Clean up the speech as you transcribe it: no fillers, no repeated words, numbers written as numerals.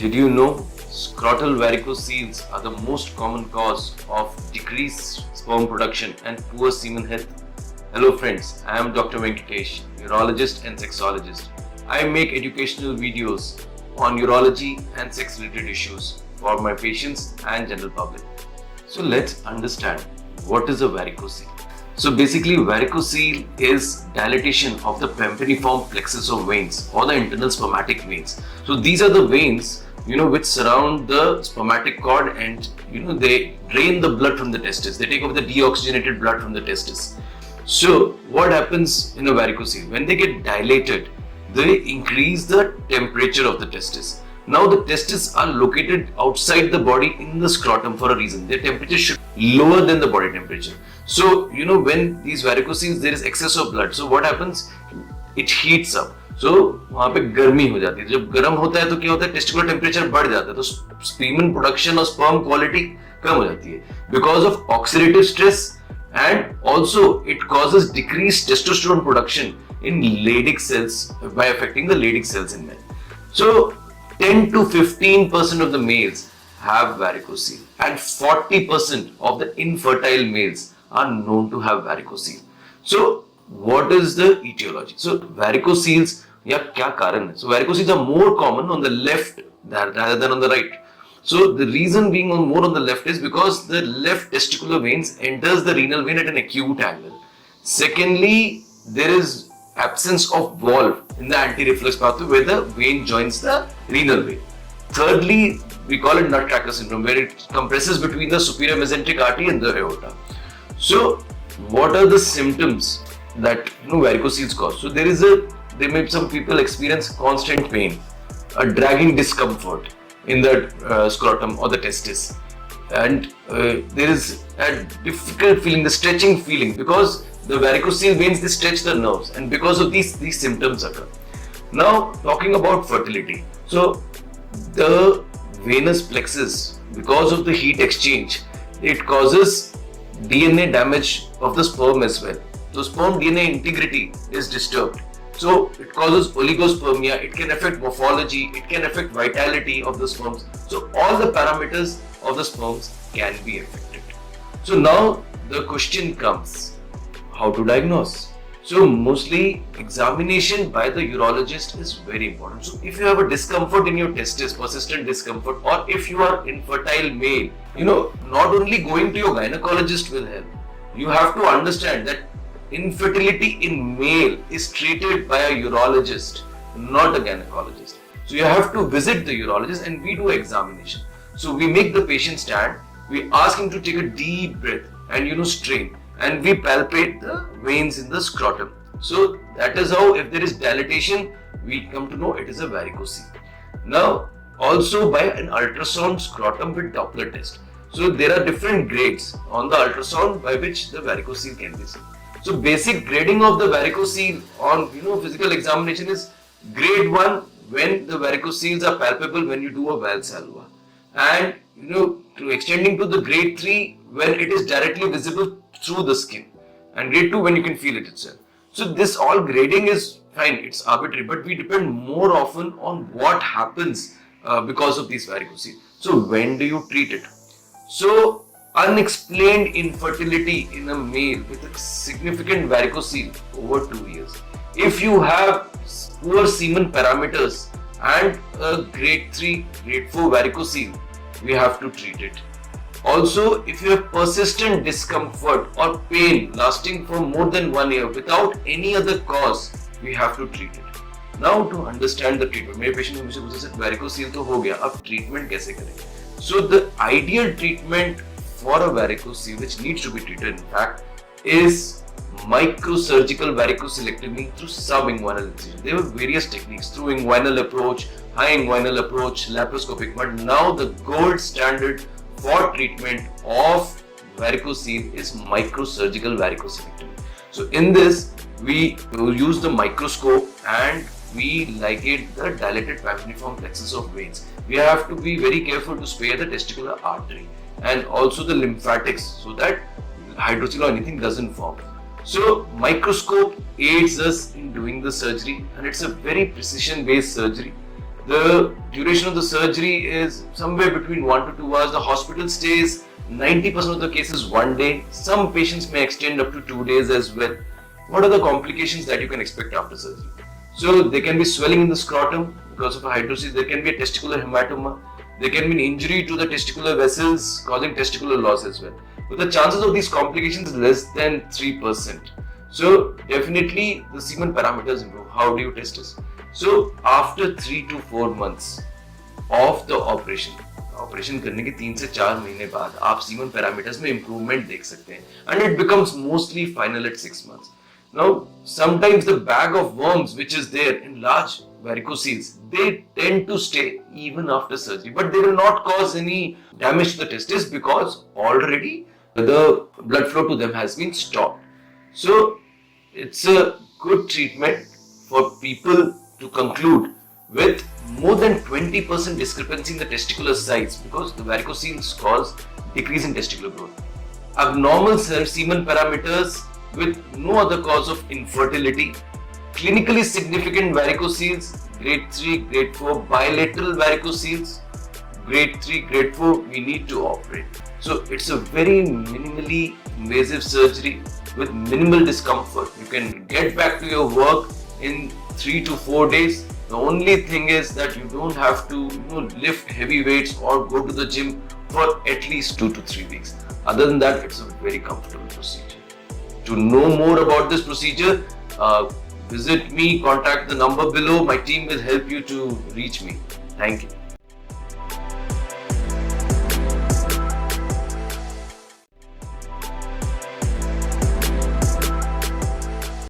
Did you know scrotal varicoceles are the most common cause of decreased sperm production and poor semen health? Hello friends, I am Dr. Venkatesh, urologist and sexologist. I make educational videos on urology and sex related issues for my patients and general public. So let's understand what is a varicocele. So basically varicocele is dilatation of the pampiniform plexus of veins or the internal spermatic veins. So these are the veins which surround the spermatic cord and they drain the blood from the testis. They take over the deoxygenated blood from the testis. So what happens in a varicocele? When they get dilated, they increase the temperature of the testis. Now the testes are located outside the body in the scrotum for a reason. Their temperature should be lower than the body temperature. So when these varicoceles there is excess of blood. So what happens? It heats up. So वहाँ पे गर्मी हो जाती है. जब गर्म होता है तो क्या होता है? टेस्टिकुलर टेम्परेचर बढ़ जाता है. तो स्पर्म प्रोडक्शन और स्पर्म क्वालिटी कम हो जाती है. Because of oxidative stress and also it causes decreased testosterone production in Leydig cells by affecting the Leydig cells in men. So 10 to 15% of the males have varicocele and 40% of the infertile males are known to have varicocele. So what is the etiology? So varicoceles या क्या कारण है? So varicocele are more common on the left rather than on the right. So the reason being more on the left is because the left testicular veins enters the renal vein at an acute angle. Secondly, there is absence of valve in the anti-reflux pathway where the vein joins the renal vein. Thirdly, we call it nutcracker syndrome where it compresses between the superior mesenteric artery and the aorta. So what are the symptoms that varicoceles cause? So some people experience constant pain, a dragging discomfort in the scrotum or the testis, and there is a difficult feeling, the stretching feeling, because the varicocele veins they stretch the nerves, and because of these symptoms occur. Now talking about fertility, so the venous plexus, because of the heat exchange, it causes DNA damage of the sperm as well. So sperm DNA integrity is disturbed. So it causes oligospermia, it can affect morphology, it can affect vitality of the sperms. So all the parameters of the sperms can be affected. So now the question comes, how to diagnose? So mostly examination by the urologist is very important. So if you have a discomfort in your testis, persistent discomfort, or if you are infertile male, not only going to your gynecologist will help. You have to understand that infertility in male is treated by a urologist, not a gynecologist. So you have to visit the urologist and we do examination. So we make the patient stand, we ask him to take a deep breath and strain, and we palpate the veins in the scrotum. So that is how, if there is dilatation, we come to know it is a varicocele. Now also by an ultrasound scrotum with Doppler test. So there are different grades on the ultrasound by which the varicocele can be seen. So basic grading of the varicocele on physical examination is grade 1 when the varicoceles are palpable when you do a Valsalva, and to extending to the grade 3 when it is directly visible through the skin, and grade 2 when you can feel it itself. So this all grading is fine, it's arbitrary, but we depend more often on what happens because of these varicocele. So when do you treat it? So unexplained infertility in a male with a significant varicocele over 2 years. If you have poor semen parameters and a grade 3, grade 4 varicocele, we have to treat it. Also, if you have persistent discomfort or pain lasting for more than 1 year without any other cause, we have to treat it. Now to understand the treatment, मेरे patient ने मुझे पूछा varicocele तो हो गया, अब treatment कैसे करें? So the ideal treatment for a varicocele, which needs to be treated in fact, is microsurgical varicocelectomy through subinguinal incision. There are various techniques through inguinal approach, high inguinal approach, laparoscopic, but now the gold standard for treatment of varicocele is microsurgical varicocelectomy. So in this, we will use the microscope and we ligate the dilated pampiniform plexus of veins. We have to be very careful to spare the testicular artery and also the lymphatics so that hydrocele or anything doesn't form. So microscope aids us in doing the surgery, and it's a very precision based surgery, The duration of the surgery is somewhere between 1 to 2 hours. The hospital stays 90% of the cases 1 day. Some patients may extend up to 2 days as well. What are the complications that you can expect after surgery? So there can be swelling in the scrotum because of a hydrosis. There can be a testicular hematoma. There can be an injury to the testicular vessels causing testicular loss as well. But the chances of these complications is less than 3%. So definitely the semen parameters improve. How do you test this? So after 3 to 4 months of the operation करने के 3 से 4 महीने बाद आप semen parameters में improvement देख सकते हैं, and it becomes mostly final at 6 months. Now sometimes the bag of worms which is there in large varicocele, they tend to stay even after surgery, but they will not cause any damage to the testis because already the blood flow to them has been stopped. So it's a good treatment for people to conclude with more than 20% discrepancy in the testicular size because the varicoceles cause decrease in testicular growth. Abnormal semen parameters with no other cause of infertility. Clinically significant varicoceles, grade 3, grade 4, bilateral varicoceles, grade 3, grade 4, we need to operate. So it's a very minimally invasive surgery with minimal discomfort. You can get back to your work in 3 to 4 days. The only thing is that you don't have to lift heavy weights or go to the gym for at least 2 to 3 weeks. Other than that, it's a very comfortable procedure. To know more about this procedure, visit me, contact the number below. My team will help you to reach me. Thank you.